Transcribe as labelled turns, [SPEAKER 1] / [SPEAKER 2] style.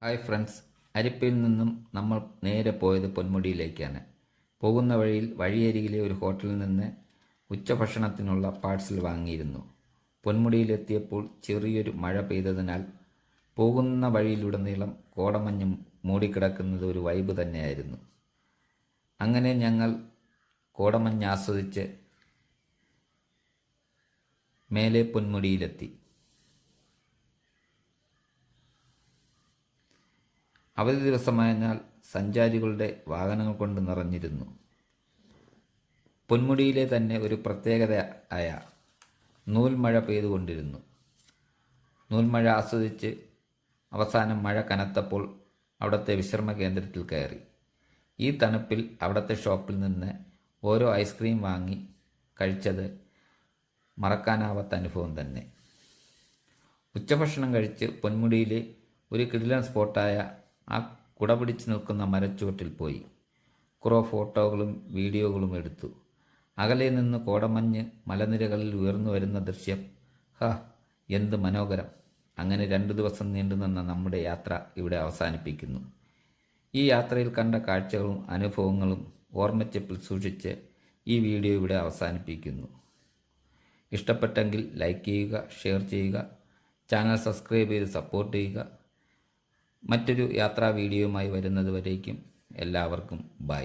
[SPEAKER 1] Hi friends, അരിപ്പയിൽ നിന്നും നമ്മൾ നേരെ പോയത് പൊന്മുടിയിലേക്കാണ്. പോകുന്ന വഴിയിൽ വഴിയരികിലെ ഒരു ഹോട്ടലിൽ നിന്ന് ഉച്ചഭക്ഷണത്തിനുള്ള പാഴ്സൽ വാങ്ങിയിരുന്നു. പൊന്മുടിയിലെത്തിയപ്പോൾ ചെറിയൊരു മഴ പെയ്തതിനാൽ പോകുന്ന വഴിയിലുടനീളം കോടമഞ്ഞ് മൂടിക്കിടക്കുന്നത് ഒരു വൈബ് തന്നെയായിരുന്നു. അങ്ങനെ ഞങ്ങൾ കോടമഞ്ഞ് ആസ്വദിച്ച് മേലെ പൊന്മുടിയിലെത്തി. അവധി ദിവസമായതിനാൽ സഞ്ചാരികളുടെ വാഹനങ്ങൾ കൊണ്ട് നിറഞ്ഞിരുന്നു. പൊന്മുടിയിലെ തന്നെ ഒരു പ്രത്യേകത ആയ നൂൽമഴ പെയ്തുകൊണ്ടിരുന്നു. നൂൽമഴ ആസ്വദിച്ച് അവസാനം മഴ കനത്തപ്പോൾ അവിടുത്തെ വിശ്രമ കേന്ദ്രത്തിൽ കയറി. ഈ തണുപ്പിൽ അവിടുത്തെ ഷോപ്പിൽ നിന്ന് ഓരോ ഐസ്ക്രീം വാങ്ങി കഴിച്ചത് മറക്കാനാവാത്ത അനുഭവം തന്നെ. ഉച്ചഭക്ഷണം കഴിച്ച് പൊന്മുടിയിലെ ഒരു കിടിലൻ സ്പോട്ടായ ആ കുട പിടിച്ച് നിൽക്കുന്ന മരച്ചുവട്ടിൽ പോയി കുറേ ഫോട്ടോകളും വീഡിയോകളും എടുത്തു. അകലെ നിന്ന് കോടമഞ്ഞ് മലനിരകളിൽ ഉയർന്നു വരുന്ന ദൃശ്യം എന്ത് മനോഹരം! അങ്ങനെ 2 ദിവസം നീണ്ടുനിന്ന നമ്മുടെ യാത്ര ഇവിടെ അവസാനിപ്പിക്കുന്നു. ഈ യാത്രയിൽ കണ്ട കാഴ്ചകളും അനുഭവങ്ങളും ഓർമ്മച്ചപ്പിൽ സൂക്ഷിച്ച് ഈ വീഡിയോ ഇവിടെ അവസാനിപ്പിക്കുന്നു. ഇഷ്ടപ്പെട്ടെങ്കിൽ ലൈക്ക് ചെയ്യുക, ഷെയർ ചെയ്യുക, ചാനൽ സബ്സ്ക്രൈബ് ചെയ്ത് സപ്പോർട്ട് ചെയ്യുക. മറ്റൊരു യാത്രാ വീഡിയോയുമായി വരുന്നത് വരേക്കും എല്ലാവർക്കും ബൈ.